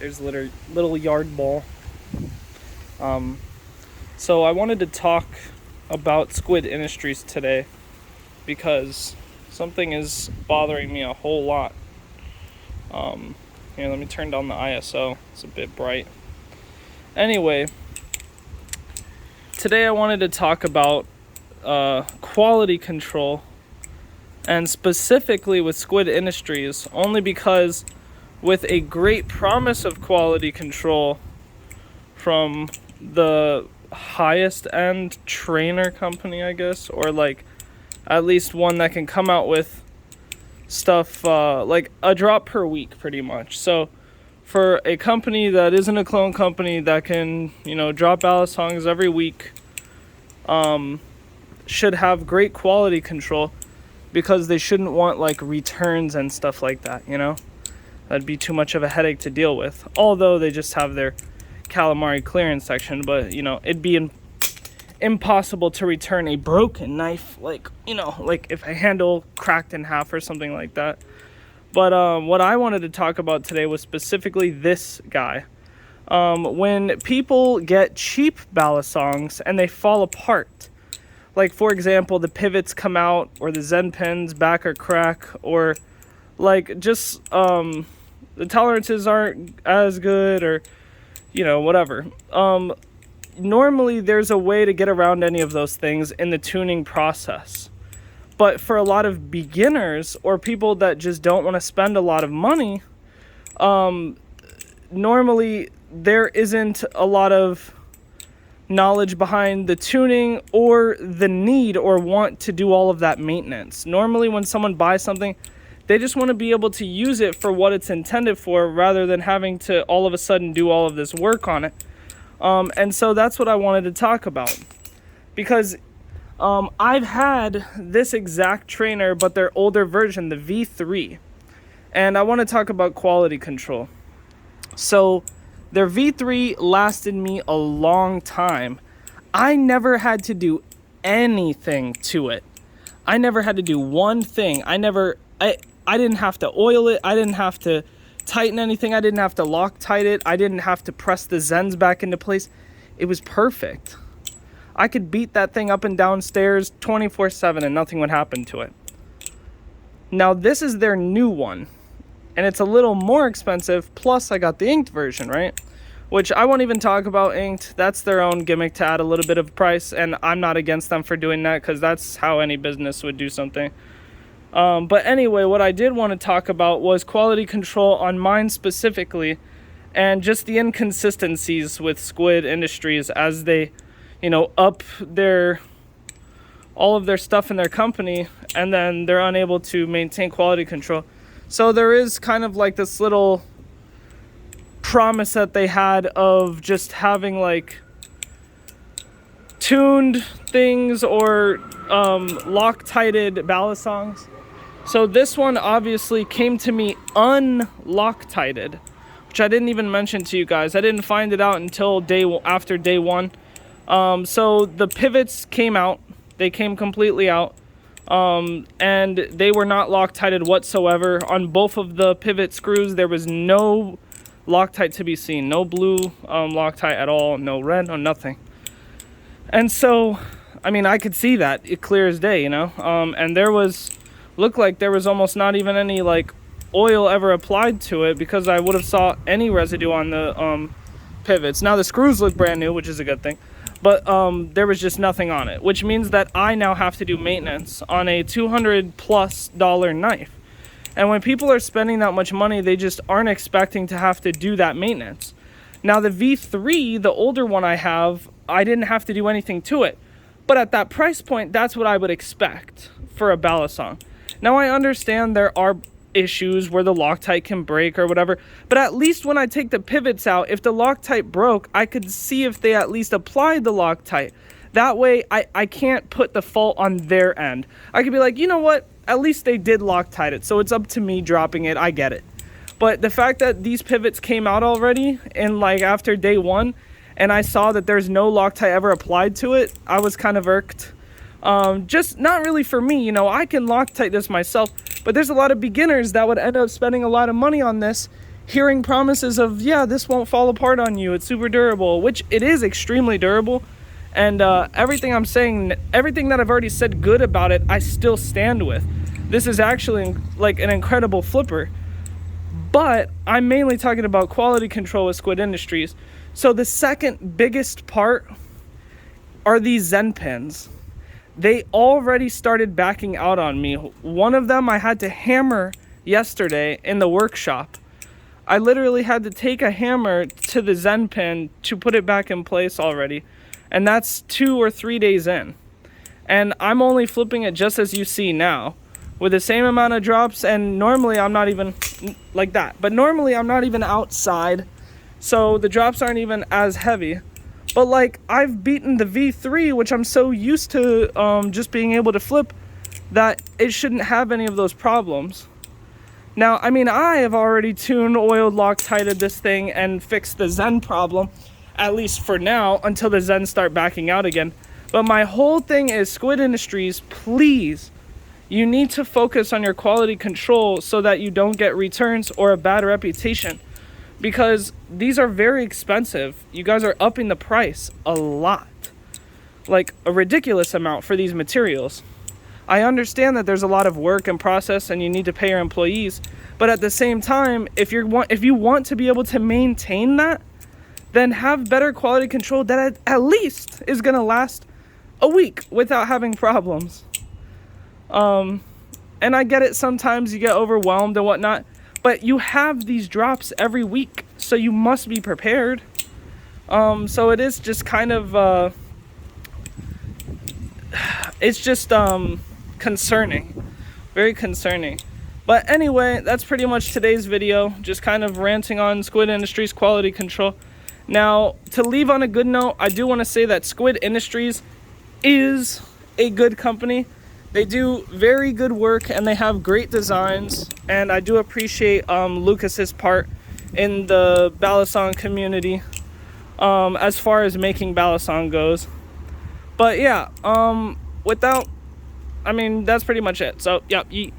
There's little yard ball. So I wanted to talk about Squid Industries today because something is bothering me a whole lot. Here, let me turn down the ISO. It's a bit bright. Anyway, today I wanted to talk about quality control, and specifically with Squid Industries, only because with a great promise of quality control from the highest end trainer company, I guess, or like at least one that can come out with stuff like a drop per week pretty much. So for a company that isn't a clone company that can, drop ballad songs every week, should have great quality control, because they shouldn't want like returns and stuff like that, That'd be too much of a headache to deal with. Although they just have their calamari clearance section, but it'd be impossible to return a broken knife, like if a handle cracked in half or something like that. But what I wanted to talk about today was specifically this guy. When people get cheap balisongs and they fall apart, like for example the pivots come out, or the Zen pins back or crack, or like just the tolerances aren't as good, or whatever. Normally there's a way to get around any of those things in the tuning process. But for a lot of beginners or people that just don't want to spend a lot of money, normally there isn't a lot of knowledge behind the tuning or the need or want to do all of that maintenance. Normally when someone buys something, they just want to be able to use it for what it's intended for, rather than having to all of a sudden do all of this work on it. And so that's what I wanted to talk about, because I've had this exact trainer, but their older version, the V3, and I want to talk about quality control. So their V3 lasted me a long time. I never had to do anything to it. I never had to do one thing. I didn't have to oil it. I didn't have to tighten anything. I didn't have to Loctite it. I didn't have to press the Zens back into place. It was perfect. I could beat that thing up and down stairs 24/7 and nothing would happen to it. Now this is their new one, and it's a little more expensive, plus I got the inked version, right? Which I won't even talk about inked. That's their own gimmick to add a little bit of price, and I'm not against them for doing that, because that's how any business would do something. But anyway, what I did want to talk about was quality control on mine specifically, and just the inconsistencies with Squid Industries as they, up all of their stuff in their company, and then they're unable to maintain quality control. So there is kind of like this little promise that they had of just having like tuned things or Loctited balisongs. So this one obviously came to me unloctited, which I didn't even mention to you guys. I didn't find it out until after day one. So the pivots came out. They came completely out. And they were not Loctited whatsoever. On both of the pivot screws, there was no Loctite to be seen. No blue Loctite at all. No red, no nothing. And so, I could see that. It clear as day, and looked like there was almost not even any like oil ever applied to it, because I would have saw any residue on the pivots. Now the screws look brand new, which is a good thing, but there was just nothing on it, which means that I now have to do maintenance on a $200+ knife. And when people are spending that much money, they just aren't expecting to have to do that maintenance. Now the V3, the older one I have, I didn't have to do anything to it, but at that price point, that's what I would expect for a balisong. Now I understand there are issues where the Loctite can break or whatever, but at least when I take the pivots out, if the Loctite broke, I could see if they at least applied the Loctite. That way I can't put the fault on their end. I could be like, you know what, at least they did Loctite it, so it's up to me dropping it. I get it. But the fact that these pivots came out already in like after day one, and I saw that there's no Loctite ever applied to it, I was kind of irked. Just not really for me, I can Loctite this myself, but there's a lot of beginners that would end up spending a lot of money on this, hearing promises of, yeah, this won't fall apart on you, it's super durable, which it is extremely durable. And everything I'm saying, everything that I've already said good about it, I still stand with. This is actually like an incredible flipper. But I'm mainly talking about quality control with Squid Industries. So the second biggest part are these Zen pins. They already started backing out on me. One of them I had to hammer yesterday in the workshop. I literally had to take a hammer to the Zen pin to put it back in place already. And that's 2 or 3 days in. And I'm only flipping it just as you see now, with the same amount of drops. And normally I'm not even like that, but normally I'm not even outside, so the drops aren't even as heavy. But like, I've beaten the V3, which I'm so used to just being able to flip, that it shouldn't have any of those problems. Now, I mean, I have already tuned, oiled, Loctited this thing and fixed the Zen problem, at least for now, until the Zen start backing out again. But my whole thing is, Squid Industries, please, you need to focus on your quality control so that you don't get returns or a bad reputation, because these are very expensive. You guys are upping the price a lot, like a ridiculous amount for these materials. I understand that there's a lot of work and process and you need to pay your employees, but at the same time, if you want to be able to maintain that, then have better quality control that at least is going to last a week without having problems. And I get it, sometimes you get overwhelmed and whatnot, but you have these drops every week, so you must be prepared. So it is just kind of, it's just, concerning, very concerning. But anyway, that's pretty much today's video, just kind of ranting on Squid Industries quality control. Now, to leave on a good note, I do want to say that Squid Industries is a good company. They do very good work and they have great designs, and I do appreciate Lucas's part in the Balisong community as far as making Balisong goes. But yeah, that's pretty much it. So yeah, yeet.